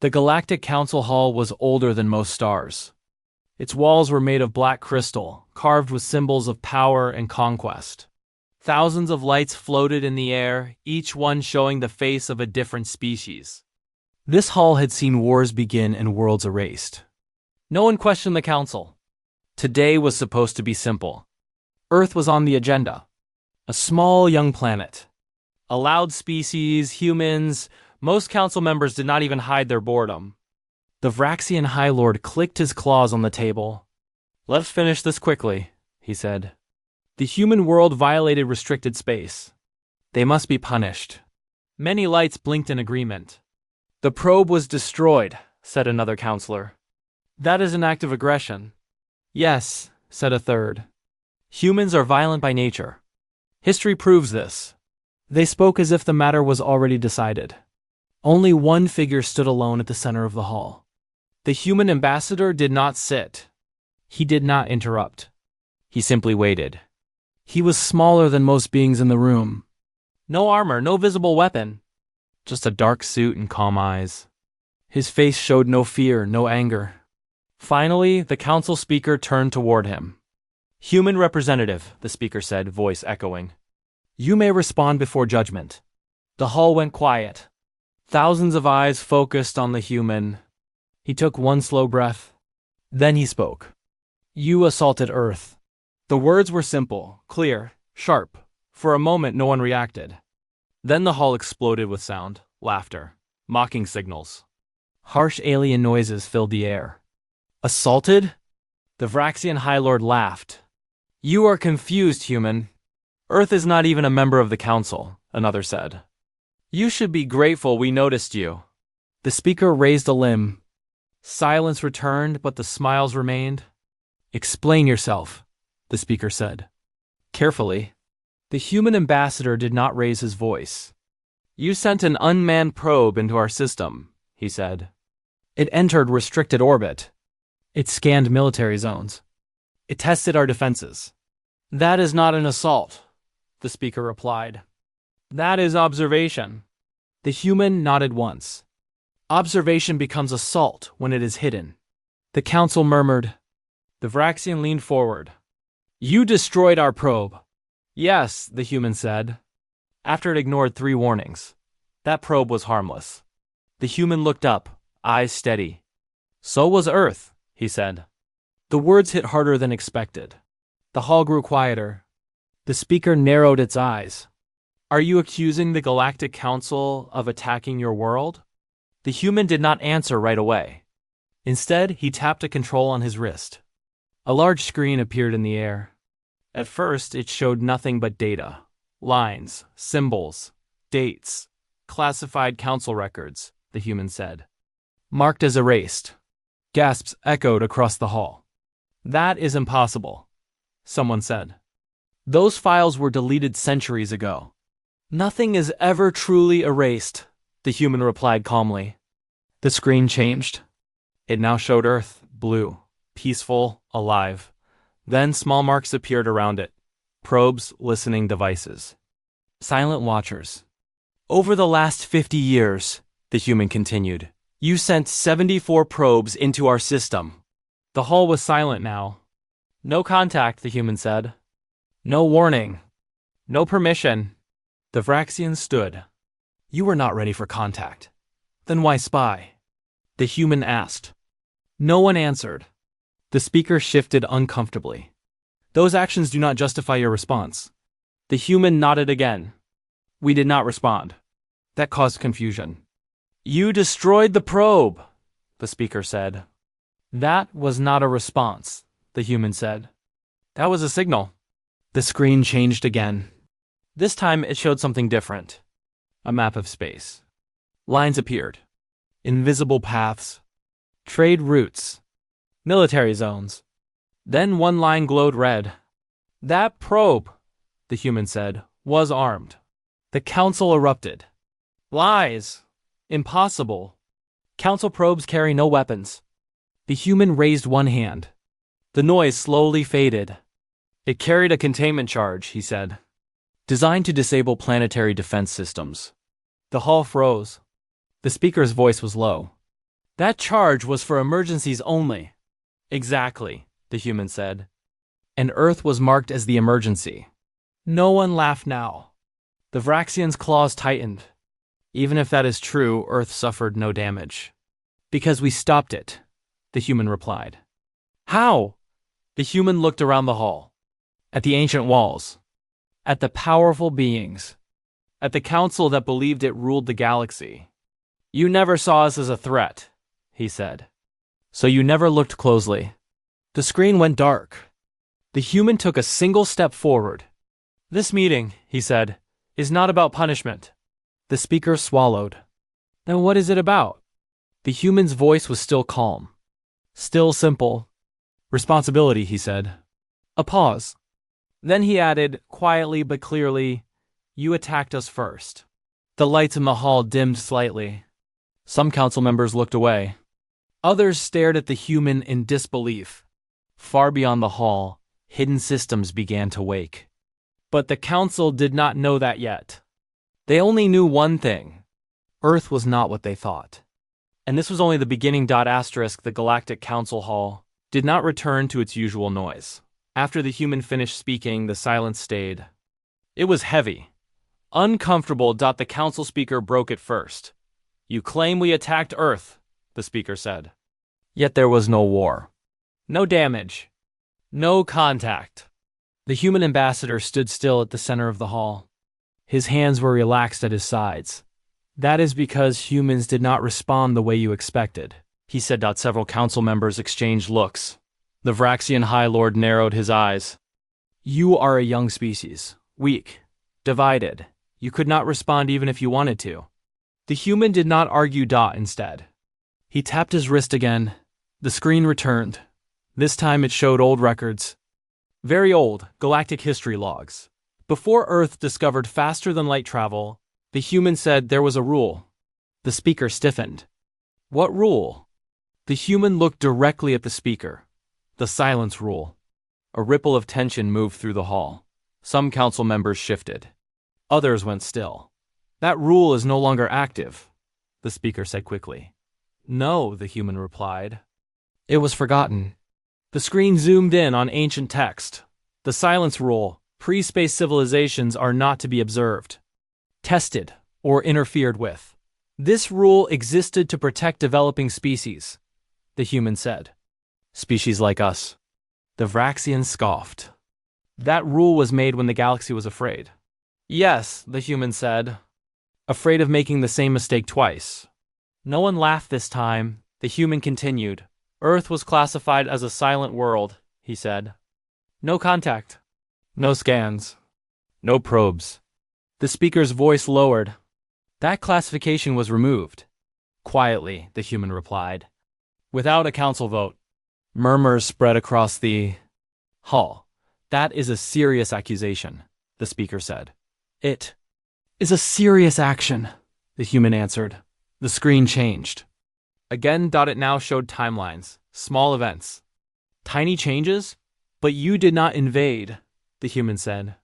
The Galactic Council hall was older than most stars. Its walls were made of black crystal, carved with symbols of power and conquest. Thousands of lights floated in the air, each one showing the face of a different species. This hall had seen wars begin and worlds erased. No one questioned the council. Today was supposed to be simple. Earth was on the agenda. A small young planet. Allowed species, humans. Most council members did not even hide their boredom. The Vraxian High Lord clicked his claws on the table. "Let's finish this quickly," he said. "The human world violated restricted space. They must be punished." Many lights blinked in agreement. "The probe was destroyed," said another counselor. "That is an act of aggression." "Yes," said a third. "Humans are violent by nature. History proves this." They spoke as if the matter was already decided. Only one figure stood alone at the center of the hall. The human ambassador did not sit. He did not interrupt. He simply waited. He was smaller than most beings in the room. No armor, no visible weapon. Just a dark suit and calm eyes. His face showed no fear, no anger. Finally, the council speaker turned toward him. "Human representative," the speaker said, voice echoing. "You may respond before judgment." The hall went quiet. Thousands of eyes focused on the human. He took one slow breath. Then he spoke. "You assaulted Earth." The words were simple, clear, sharp. For a moment, no one reacted. Then the hall exploded with sound, laughter, mocking signals. Harsh alien noises filled the air. "Assaulted?" The Vraxian High Lord laughed. "You are confused, human. Earth is not even a member of the council," another said. "You should be grateful we noticed you." The speaker raised a limb. Silence returned, but the smiles remained. "Explain yourself," the speaker said. Carefully. The human ambassador did not raise his voice. "You sent an unmanned probe into our system," he said. "It entered restricted orbit. It scanned military zones. It tested our defenses." "That is not an assault," the speaker replied. "That is observation." The human nodded once. "Observation becomes assault when it is hidden." The council murmured. The Vraxian leaned forward. "You destroyed our probe." "Yes," the human said, after it ignored 3 warnings. That probe was harmless. The human looked up, eyes steady. "So was Earth," he said. The words hit harder than expected. The hall grew quieter. The speaker narrowed its eyes. "Are you accusing the Galactic Council of attacking your world?" The human did not answer right away. Instead, he tapped a control on his wrist. A large screen appeared in the air. At first, it showed nothing but data. Lines, symbols, dates, classified council records, the human said. "Marked as erased." Gasps echoed across the hall. "That is impossible," someone said. "Those files were deleted centuries ago." "Nothing is ever truly erased," the human replied calmly. The screen changed. It now showed Earth, blue, peaceful, alive. Then small marks appeared around it. Probes, listening devices. Silent watchers. "Over the last 50 years, the human continued, you sent 74 probes into our system." The hall was silent now. "No contact," the human said. "No warning. No permission." The Vraxian stood. "You were not ready for contact. Then why spy?" The human asked. No one answered. The speaker shifted uncomfortably. "Those actions do not justify your response." The human nodded again. "We did not respond." That caused confusion. "You destroyed the probe," the speaker said. "That was not a response," the human said. "That was a signal." The screen changed again. This time it showed something different. A map of space. Lines appeared. Invisible paths. Trade routes. Military zones. Then one line glowed red. "That probe," the human said, "was armed." The council erupted. "Lies! Impossible! Council probes carry no weapons." The human raised one hand. The noise slowly faded. "It carried a containment charge," he said. "Designed to disable planetary defense systems." The hall froze. The speaker's voice was low. That charge was for emergencies only. Exactly, the human said. And Earth was marked as the emergency. No one laughed now. The Vraxian's claws tightened. Even if that is true, Earth suffered no damage. Because we stopped it, the human replied. How? The human looked around the hall. At the ancient walls. At the powerful beings. At the council that believed it ruled the galaxy. You never saw us as a threat, he said. So you never looked closely. The screen went dark. The human took a single step forward. This meeting, he said, is not about punishment. The speaker swallowed. Then what is it about? The human's voice was still calm. Still simple. Responsibility, he said. A pause. Then he added, quietly but clearly, you attacked us first. The lights in the hall dimmed slightly. Some council members looked away. Others stared at the human in disbelief. Far beyond the hall, hidden systems began to wake. But the council did not know that yet. They only knew one thing. Earth was not what they thought. And this was only the beginning. The Galactic Council hall did not return to its usual noise. After the human finished speaking, the silence stayed. It was heavy. Uncomfortable. The council speaker broke it first. You claim we attacked Earth, the speaker said. Yet there was no war. No damage. No contact. The human ambassador stood still at the center of the hall. His hands were relaxed at his sides. That is because humans did not respond the way you expected, he said. Several council members exchanged looks. The Vraxian High Lord narrowed his eyes. You are a young species, weak, divided. You could not respond even if you wanted to. The human did not argue. Instead, he tapped his wrist again. The screen returned. This time it showed old records. Very old, galactic history logs. Before Earth discovered faster-than-light travel, the human said there was a rule. The speaker stiffened. What rule? The human looked directly at the speaker. The silence rule. A ripple of tension moved through the hall. Some council members shifted. Others went still. That rule is no longer active, the speaker said quickly. No, the human replied. It was forgotten. The screen zoomed in on ancient text. The silence rule. Pre-space civilizations are not to be observed, tested, or interfered with. This rule existed to protect developing species, the human said. Species like us. The Vraxian scoffed. That rule was made when the galaxy was afraid. Yes, the human said. Afraid of making the same mistake twice. No one laughed this time, the human continued. Earth was classified as a silent world, he said. No contact. No scans. No probes. The speaker's voice lowered. That classification was removed. Quietly, the human replied. Without a council vote. Murmurs spread across the hall. That is a serious accusation, the speaker said. It is a serious action, the human answered. The screen changed. Again, it now showed timelines, small events. Tiny changes? But you did not invade, the human said.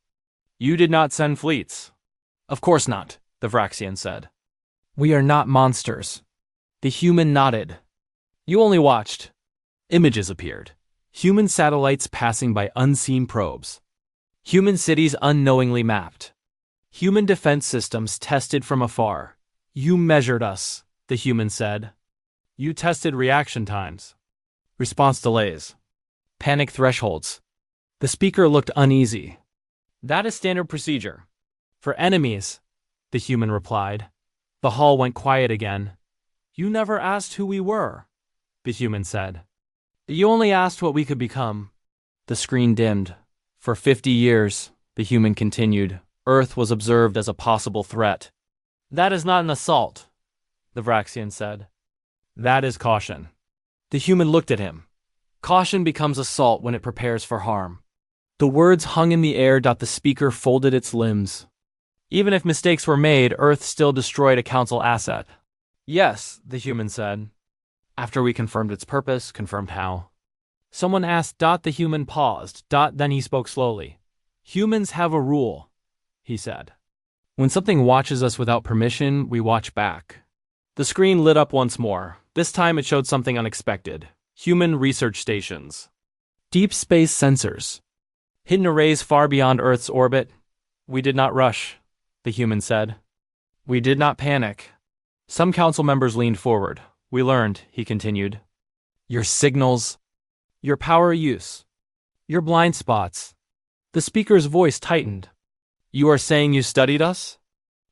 You did not send fleets. Of course not, the Vraxian said. We are not monsters. The human nodded. You only watched. Images appeared. Human satellites passing by unseen probes. Human cities unknowingly mapped. Human defense systems tested from afar. You measured us, the human said. You tested reaction times. Response delays. Panic thresholds. The speaker looked uneasy. That is standard procedure. For enemies, the human replied. The hall went quiet again. You never asked who we were, the human said. You only asked what we could become. The screen dimmed. For 50 years, the human continued, Earth was observed as a possible threat. That is not an assault, the Vraxian said. That is caution. The human looked at him. Caution becomes assault when it prepares for harm. The words hung in the air. The speaker folded its limbs. Even if mistakes were made, Earth still destroyed a council asset. Yes, the human said. After we confirmed its purpose, confirmed how. Someone asked. The human paused. Then he spoke slowly. Humans have a rule, he said. When something watches us without permission, we watch back. The screen lit up once more. This time it showed something unexpected. Human research stations. Deep space sensors. Hidden arrays far beyond Earth's orbit. We did not rush, the human said. We did not panic. Some council members leaned forward. We learned, he continued. Your signals. Your power use. Your blind spots. The speaker's voice tightened. You are saying you studied us?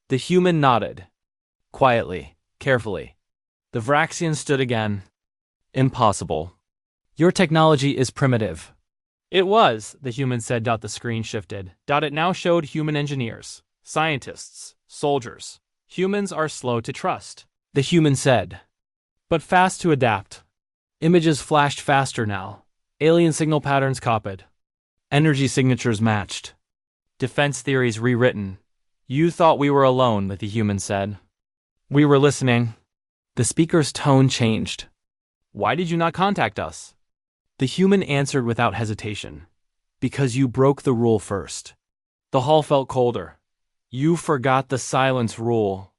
The human nodded. Quietly, carefully. The Vraxian stood again. Impossible. Your technology is primitive. It was, the human said. The screen shifted. It now showed human engineers, scientists, soldiers. Humans are slow to trust, the human said, but fast to adapt. Images flashed faster now. Alien signal patterns copied. Energy signatures matched. Defense theories rewritten. You thought we were alone, the human said. We were listening. The speaker's tone changed. Why did you not contact us? The human answered without hesitation. Because you broke the rule first. The hall felt colder. You forgot the silence rule,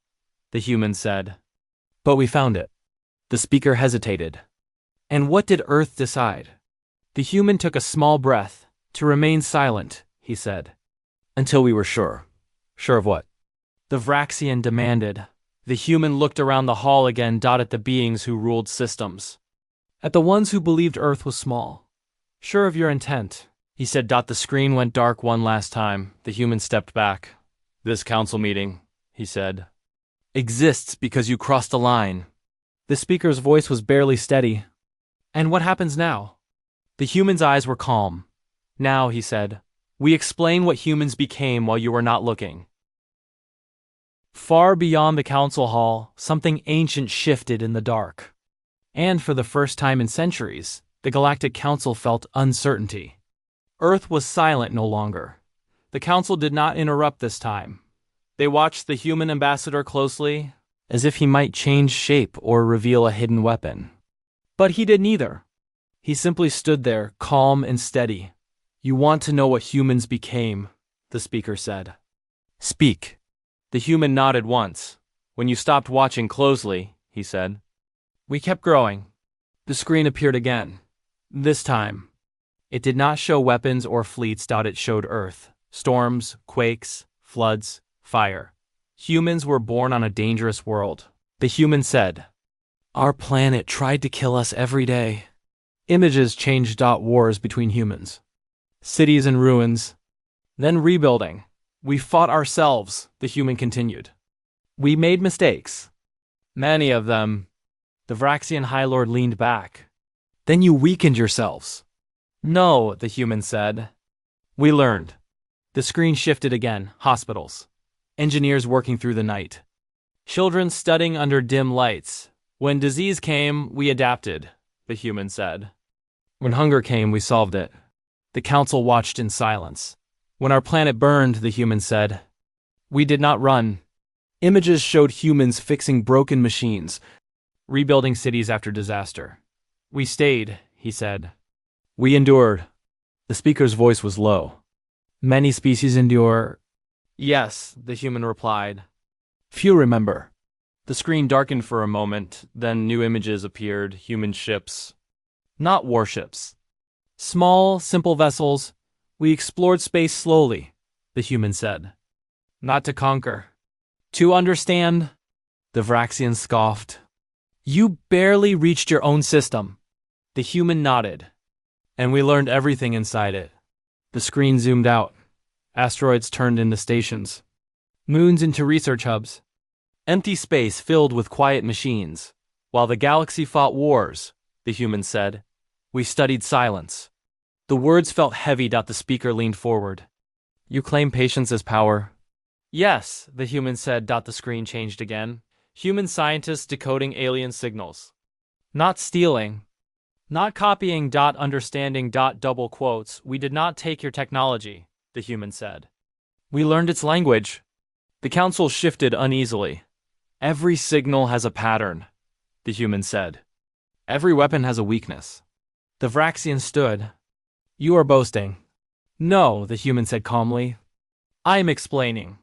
the human said. But we found it. The speaker hesitated. And what did Earth decide? The human took a small breath. To remain silent, he said. Until we were sure. Sure of what? The Vraxian demanded. The human looked around the hall again. At the beings who ruled systems. At the ones who believed Earth was small. Sure of your intent, he said. The screen went dark one last time. The human stepped back. This council meeting, he said, exists because you crossed a line. The speaker's voice was barely steady. And what happens now? The human's eyes were calm. Now, he said, we explain what humans became while you were not looking. Far beyond the council hall, something ancient shifted in the dark. And for the first time in centuries, the Galactic Council felt uncertainty. Earth was silent no longer. The council did not interrupt this time. They watched the human ambassador closely, as if he might change shape or reveal a hidden weapon. But he did neither. He simply stood there, calm and steady. You want to know what humans became, the speaker said. Speak. The human nodded once. When you stopped watching closely, he said. We kept growing. The screen appeared again. This time, it did not show weapons or fleets. It showed Earth. Storms, quakes, floods, fire. Humans were born on a dangerous world, the human said. Our planet tried to kill us every day. Images changed. Wars between humans. Cities in ruins. Then rebuilding. We fought ourselves, the human continued. We made mistakes. Many of them. The Vraxian High Lord leaned back. Then you weakened yourselves. No, the human said. We learned. The screen shifted again. Hospitals. Engineers working through the night. Children studying under dim lights. When disease came, we adapted, the human said. When hunger came, we solved it. The council watched in silence. When our planet burned, the human said, we did not run. Images showed humans fixing broken machines, rebuilding cities after disaster. We stayed, he said. We endured. The speaker's voice was low. Many species endure. Yes, the human replied. Few remember. The screen darkened for a moment, then new images appeared, human ships. Not warships. Small, simple vessels. We explored space slowly, the human said. Not to conquer. To understand, the Vraxian scoffed. You barely reached your own system. The human nodded. And we learned everything inside it. The screen zoomed out. Asteroids turned into stations. Moons into research hubs. Empty space filled with quiet machines. While the galaxy fought wars, the human said, we studied silence. The words felt heavy. The speaker leaned forward. You claim patience as power? Yes, the human said. The screen changed again. Human scientists decoding alien signals. Not stealing. Not copying. Understanding. Double quotes. We did not take your technology, the human said. We learned its language. The council shifted uneasily. Every signal has a pattern, the human said. Every weapon has a weakness. The Vraxian stood. You are boasting. No, the human said calmly. I am explaining.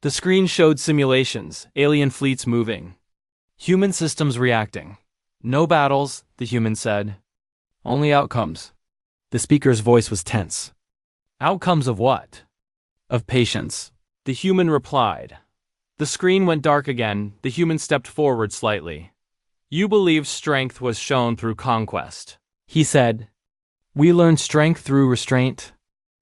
The screen showed simulations, alien fleets moving. Human systems reacting. No battles, the human said. Only outcomes. The speaker's voice was tense. Outcomes of what? Of patience. The human replied. The screen went dark again. The human stepped forward slightly. You believed strength was shown through conquest, he said. We learned strength through restraint.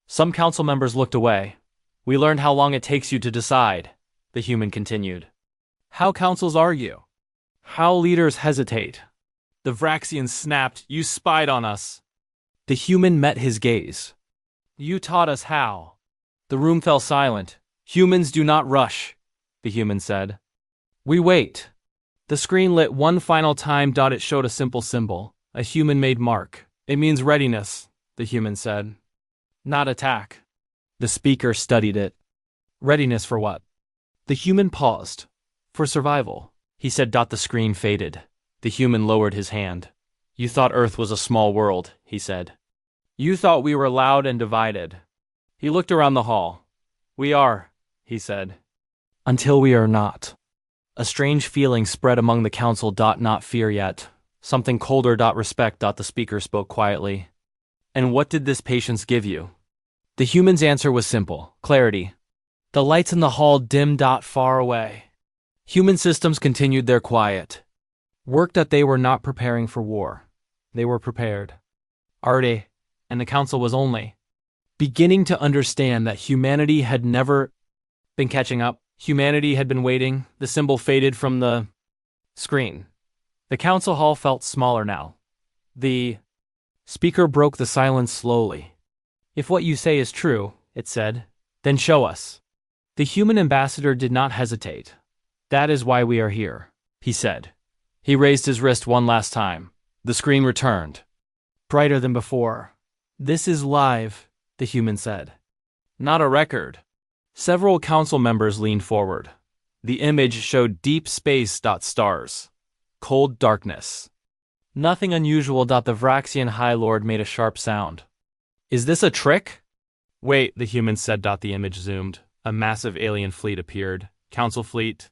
Some council members looked away. We learned how long it takes you to decide, the human continued. How councils argue. How leaders hesitate. The Vraxian snapped, You spied on us. The human met his gaze. You taught us how. The room fell silent. Humans do not rush, the human said. We wait. The screen lit one final time. It showed a simple symbol, a human-made mark. It means readiness, the human said. Not attack. The speaker studied it. Readiness for what? The human paused. For survival, he said. The screen faded. The human lowered his hand. You thought Earth was a small world, he said. You thought we were loud and divided. He looked around the hall. We are, he said. Until we are not. A strange feeling spread among the council. Not fear yet. Something colder. Respect. The speaker spoke quietly. And what did this patience give you? The human's answer was simple. Clarity. The lights in the hall dimmed. Far away. Human systems continued their quiet work. They were not preparing for war. They were prepared. Already. And the council was only beginning to understand that humanity had never been catching up. Humanity had been waiting. The symbol faded from the screen. The council hall felt smaller now. The speaker broke the silence slowly. If what you say is true, it said, then show us. The human ambassador did not hesitate. That is why we are here, he said. He raised his wrist one last time. The screen returned. Brighter than before. This is live, the human said. Not a record. Several council members leaned forward. The image showed deep space. Stars. Cold darkness. Nothing unusual. The Vraxian High Lord made a sharp sound. Is this a trick? Wait, the human said. The image zoomed. A massive alien fleet appeared. Council fleet.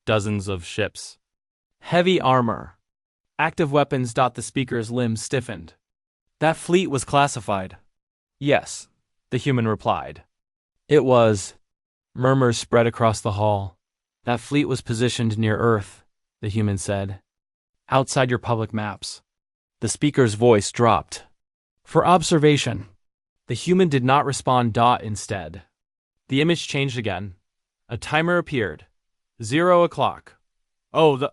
Dozens of ships. Heavy armor. Active weapons. The speaker's limbs stiffened. That fleet was classified. Yes, the human replied. It was. Murmurs spread across the hall. That fleet was positioned near Earth, the human said. Outside your public maps. The speaker's voice dropped. For observation. The human did not respond. Instead. The image changed again. A timer appeared. 0 o'clock. Oh, the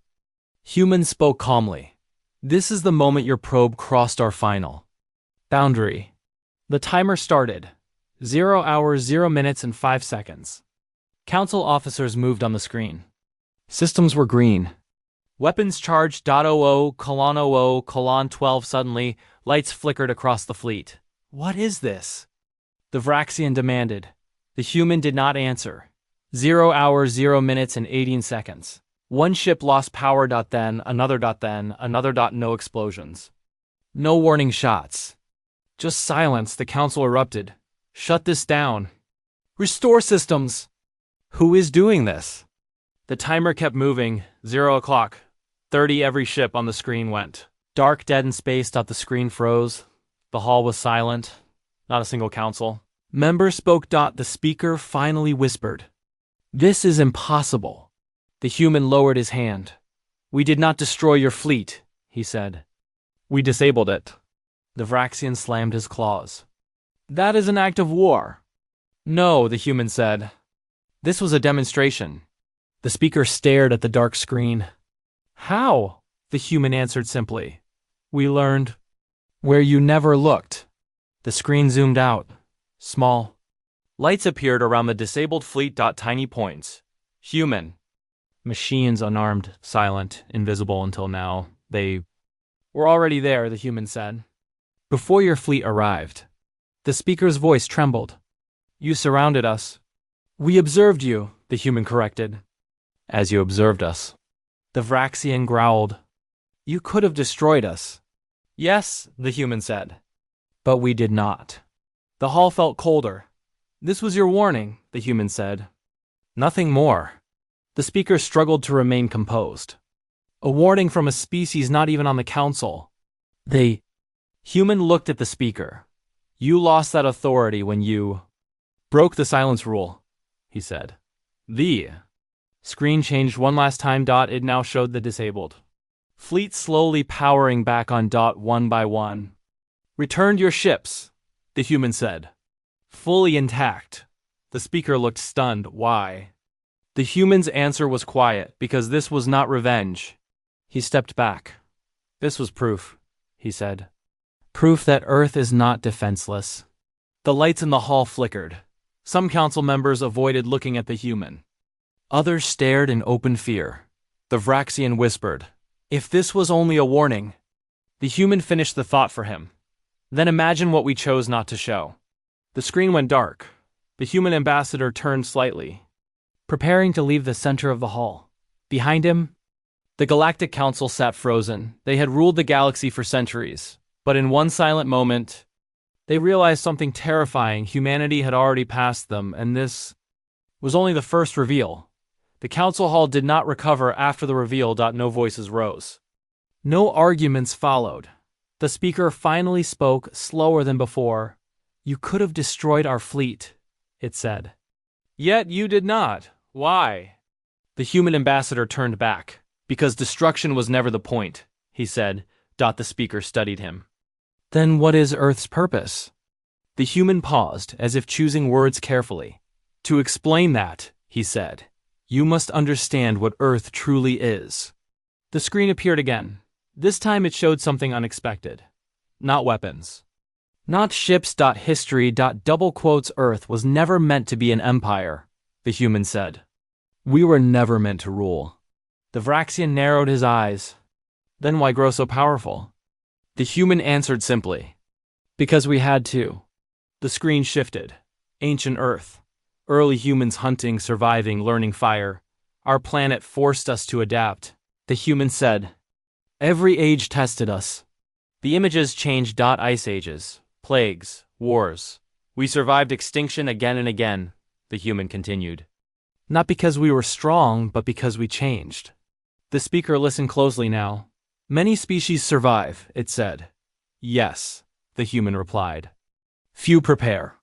human spoke calmly. This is the moment your probe crossed our final boundary. The timer started. 0 hours, 0 minutes, and 5 seconds. Council officers moved on the screen. Systems were green. Weapons charged. 00:00:12. Suddenly, lights flickered across the fleet. What is this? The Vraxian demanded. The human did not answer. 0 hours, 0 minutes, and 18 seconds. One ship lost power. Then, another. Then, another. No explosions. No warning shots. Just silence. The council erupted. Shut this down. Restore systems. Who is doing this? The timer kept moving. 0 o'clock. 30. Every ship on the screen went. Dark, dead in space. The screen froze. The hall was silent. Not a single council member spoke. The speaker finally whispered. This is impossible. The human lowered his hand. We did not destroy your fleet, he said. We disabled it. The Vraxian slammed his claws. That is an act of war. No, the human said. This was a demonstration. The speaker stared at the dark screen. How? The human answered simply. We learned. Where you never looked. The screen zoomed out. Small. Lights appeared around the disabled fleet. Tiny points. Human. Machines, unarmed, silent, invisible until now. They were already there, the human said. Before your fleet arrived. The speaker's voice trembled. You surrounded us. We observed you, the human corrected. As you observed us. The Vraxian growled. You could have destroyed us. Yes, the human said. But we did not. The hall felt colder. This was your warning, the human said. Nothing more. The speaker struggled to remain composed. A warning from a species not even on the council. The human looked at the speaker. You lost that authority when you broke the silence rule, he said. The screen changed one last time. It now showed the disabled fleet slowly powering back on. One by one. Returned your ships, the human said. Fully intact. The speaker looked stunned. Why? The human's answer was quiet, because this was not revenge. He stepped back. This was proof, he said. Proof that Earth is not defenseless. The lights in the hall flickered. Some council members avoided looking at the human. Others stared in open fear. The Vraxian whispered, "If this was only a warning." The human finished the thought for him. Then imagine what we chose not to show. The screen went dark. The human ambassador turned slightly, preparing to leave the center of the hall. Behind him, the Galactic Council sat frozen. They had ruled the galaxy for centuries, but in one silent moment, they realized something terrifying. Humanity had already passed them, and this was only the first reveal. The council hall did not recover after the reveal. No voices rose. No arguments followed. The speaker finally spoke, slower than before. You could have destroyed our fleet, it said. Yet you did not. Why? The human ambassador turned back. Because destruction was never the point, he said. The speaker studied him. Then what is Earth's purpose? The human paused, as if choosing words carefully. To explain that, he said, you must understand what Earth truly is. The screen appeared again. This time it showed something unexpected. Not weapons. Not ships. History. Earth was never meant to be an empire, the human said. We were never meant to rule. The Vraxian narrowed his eyes. Then why grow so powerful? The human answered simply. Because we had to. The screen shifted. Ancient Earth. Early humans hunting, surviving, learning fire. Our planet forced us to adapt. The human said. Every age tested us. The images changed. Ice ages, plagues, wars. We survived extinction again and again, the human continued. Not because we were strong, but because we changed. The speaker listened closely now. Many species survive, it said. Yes, the human replied. Few prepare.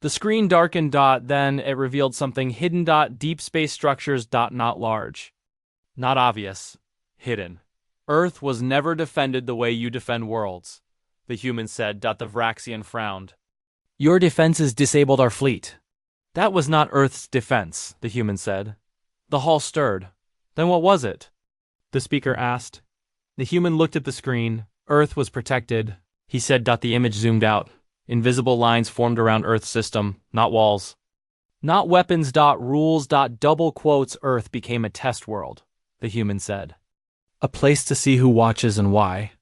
The screen darkened. Then it revealed something hidden. Deep space structures. Not large. Not obvious. Hidden. Earth was never defended the way you defend worlds, the human said. The Vraxian frowned. Your defenses disabled our fleet. That was not Earth's defense, the human said. The hall stirred. Then what was it? The speaker asked. The human looked at the screen. Earth was protected, he said. The image zoomed out. Invisible lines formed around Earth's system, not walls. Not weapons. Rules. Earth became a test world, the human said. A place to see who watches and why.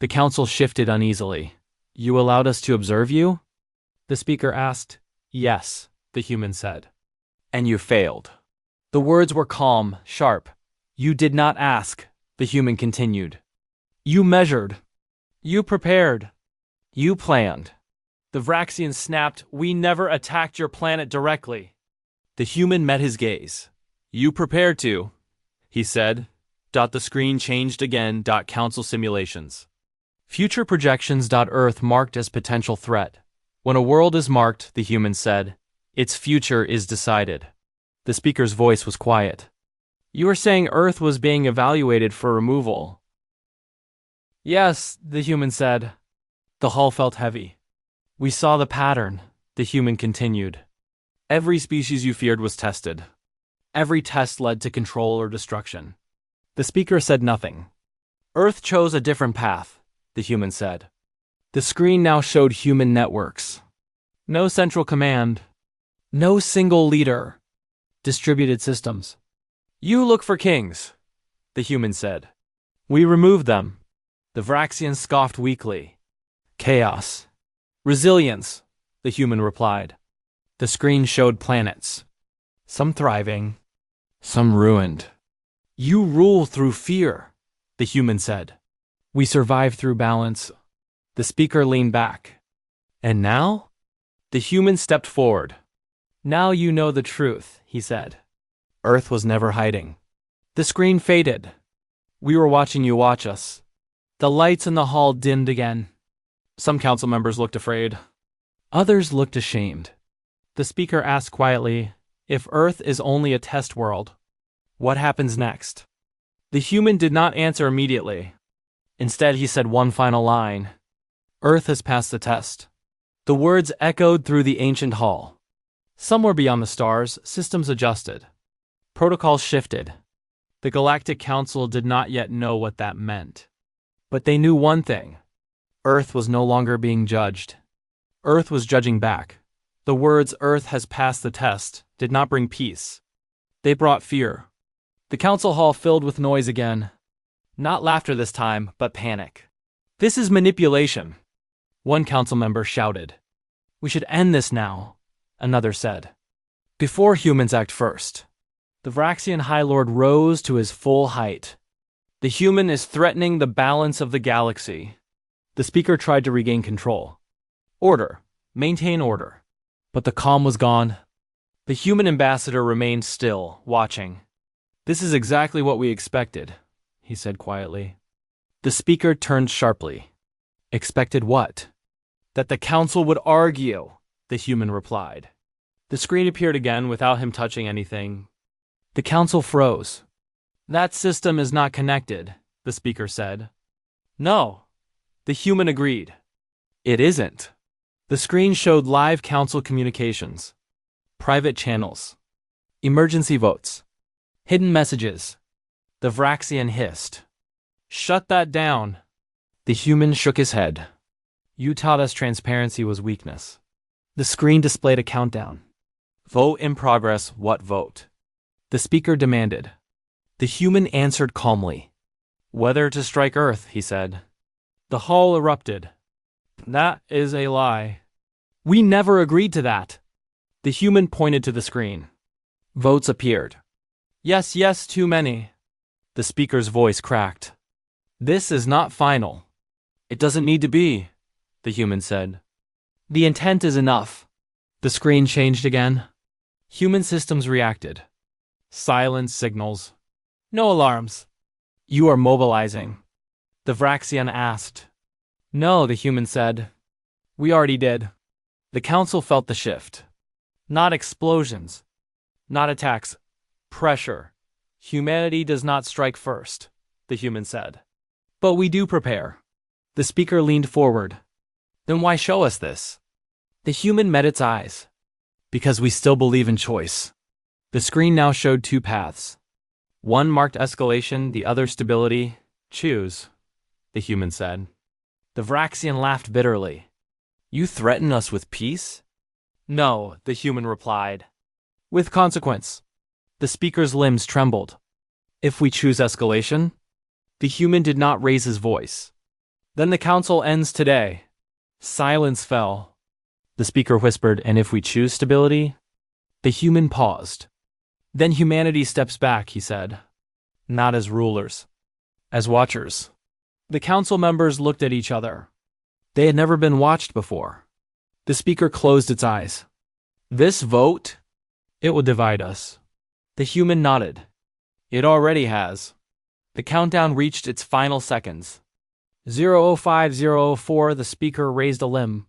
The council shifted uneasily. You allowed us to observe you? The speaker asked. Yes, the human said. And you failed. The words were calm, sharp. You did not ask, the human continued. You measured. You prepared. You planned. The Vraxian snapped. We never attacked your planet directly. The human met his gaze. You prepared to, he said. The screen changed again. Council simulations. Future projections. Earth marked as potential threat. When a world is marked, the human said, its future is decided. The speaker's voice was quiet. You are saying Earth was being evaluated for removal. Yes, the human said. The hall felt heavy. We saw the pattern, the human continued. Every species you feared was tested. Every test led to control or destruction. The speaker said nothing. Earth chose a different path, the human said. The screen now showed human networks. No central command. No single leader. Distributed systems. You look for kings, the human said. We removed them. The Vraxian scoffed weakly. Chaos. Resilience, the human replied. The screen showed planets. Some thriving, some ruined. You rule through fear, the human said. We survive through balance. The speaker leaned back. And now? The human stepped forward. Now you know the truth, he said. Earth was never hiding. The screen faded. We were watching you watch us. The lights in the hall dimmed again. Some council members looked afraid. Others looked ashamed. The speaker asked quietly, "If Earth is only a test world, what happens next?" The human did not answer immediately. Instead, he said one final line. "Earth has passed the test." The words echoed through the ancient hall. Somewhere beyond the stars, systems adjusted. Protocols shifted. The Galactic Council did not yet know what that meant. But they knew one thing. Earth was no longer being judged. Earth was judging back. The words "Earth has passed the test" did not bring peace. They brought fear. The council hall filled with noise again. Not laughter this time, but panic. "This is manipulation," one council member shouted. "We should end this now," another said. "Before humans act first." The Vraxian High Lord rose to his full height. "The human is threatening the balance of the galaxy." The speaker tried to regain control. "Order. Maintain order." But the calm was gone. The human ambassador remained still, watching. "This is exactly what we expected," he said quietly. The speaker turned sharply. "Expected what?" "That the council would argue," the human replied. The screen appeared again without him touching anything. The council froze. "That system is not connected," the speaker said. "No," the human agreed. "It isn't." The screen showed live council communications, private channels, emergency votes, hidden messages. The Vraxian hissed. "Shut that down." The human shook his head. "You taught us transparency was weakness." The screen displayed a countdown. "Vote in progress, what vote?" The speaker demanded. The human answered calmly. "Whether to strike Earth," he said. The hall erupted. "That is a lie. We never agreed to that." The human pointed to the screen. Votes appeared. "Yes, yes, too many." The speaker's voice cracked. "This is not final." "It doesn't need to be," the human said. "The intent is enough." The screen changed again. Human systems reacted. Silence signals. "No alarms." "You are mobilizing," the Vraxian asked. "No," the human said. "We already did." The council felt the shift. Not explosions. Not attacks. Pressure. "Humanity does not strike first," the human said. "But we do prepare." The speaker leaned forward. "Then why show us this?" The human met its eyes. "Because we still believe in choice." The screen now showed two paths. One marked escalation, the other stability. "Choose," the human said. The Vraxian laughed bitterly. "You threaten us with peace?" "No," the human replied. "With consequence." The speaker's limbs trembled. "If we choose escalation?" The human did not raise his voice. "Then the council ends today." Silence fell. The speaker whispered, "And if we choose stability?" The human paused. "Then humanity steps back," he said. "Not as rulers. As watchers." The council members looked at each other. They had never been watched before. The speaker closed its eyes. "This vote? It will divide us." The human nodded. "It already has." The countdown reached its final seconds. 0:05:04, the speaker raised a limb.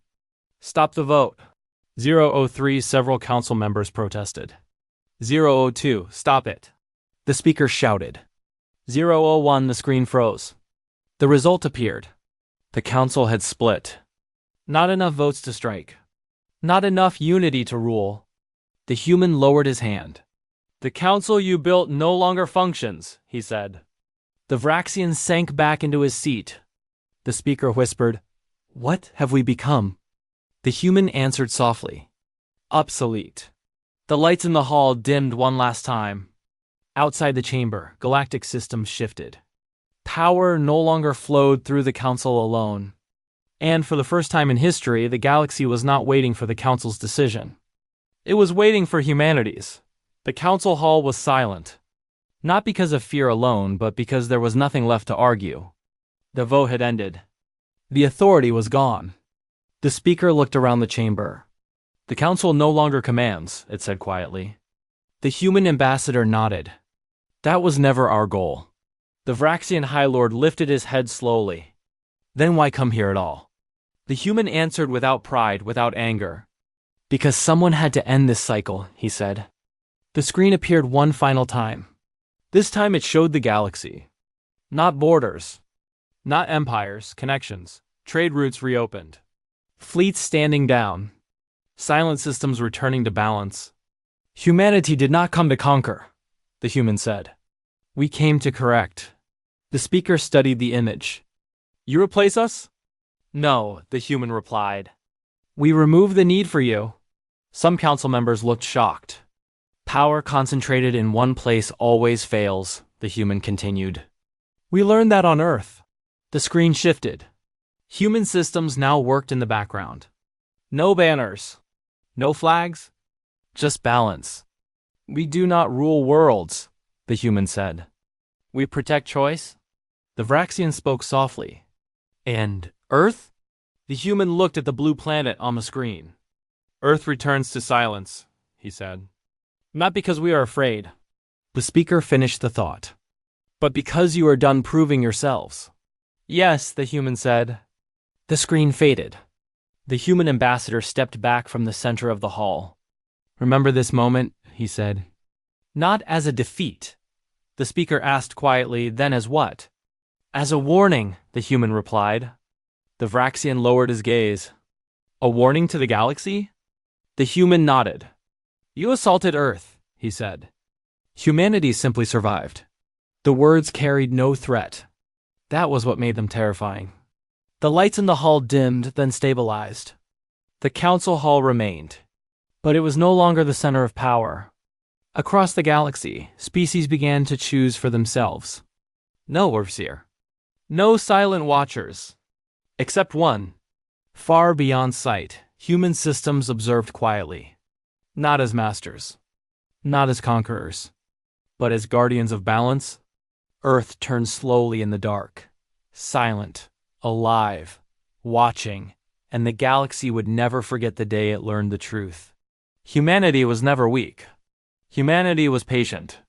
"Stop the vote." 0:03, several council members protested. 0:02, stop it. The speaker shouted. 0:01, the screen froze. The result appeared. The council had split. Not enough votes to strike. Not enough unity to rule. The human lowered his hand. "The council you built no longer functions," he said. The Vraxian sank back into his seat. The speaker whispered, "What have we become?" The human answered softly, "Obsolete." The lights in the hall dimmed one last time. Outside the chamber, galactic systems shifted. Power no longer flowed through the council alone. And for the first time in history, the galaxy was not waiting for the council's decision. It was waiting for humanity's. The council hall was silent. Not because of fear alone, but because there was nothing left to argue. The vote had ended. The authority was gone. The speaker looked around the chamber. "The council no longer commands," it said quietly. The human ambassador nodded. "That was never our goal." The Vraxian High Lord lifted his head slowly. Then why come here at all? The human answered without pride, without anger. Because someone had to end this cycle, he said. The screen appeared one final time. This time it showed the galaxy. Not borders. Not empires, connections. Trade routes reopened. Fleets standing down. Silent systems returning to balance. Humanity did not come to conquer, the human said. We came to correct. The speaker studied the image. You replace us? No, the human replied. We remove the need for you. Some council members looked shocked. Power concentrated in one place always fails, the human continued. We learned that on Earth. The screen shifted. Human systems now worked in the background. No banners. No flags. Just balance. We do not rule worlds, the human said. We protect choice. The Vraxian spoke softly. And Earth? The human looked at the blue planet on the screen. Earth returns to silence, he said. Not because we are afraid. The speaker finished the thought. But because you are done proving yourselves. Yes, the human said. The screen faded. The human ambassador stepped back from the center of the hall. Remember this moment, he said. Not as a defeat. The speaker asked quietly, then as what? As a warning, the human replied. The Vraxian lowered his gaze. A warning to the galaxy? The human nodded. You assaulted Earth, he said. Humanity simply survived. The words carried no threat. That was what made them terrifying. The lights in the hall dimmed, then stabilized. The council hall remained. But it was no longer the center of power. Across the galaxy, species began to choose for themselves. No overseer. No silent watchers. Except one. Far beyond sight, human systems observed quietly. Not as masters. Not as conquerors. But as guardians of balance. Earth turned slowly in the dark. Silent. Alive. Watching. And the galaxy would never forget the day it learned the truth. Humanity was never weak. Humanity was patient.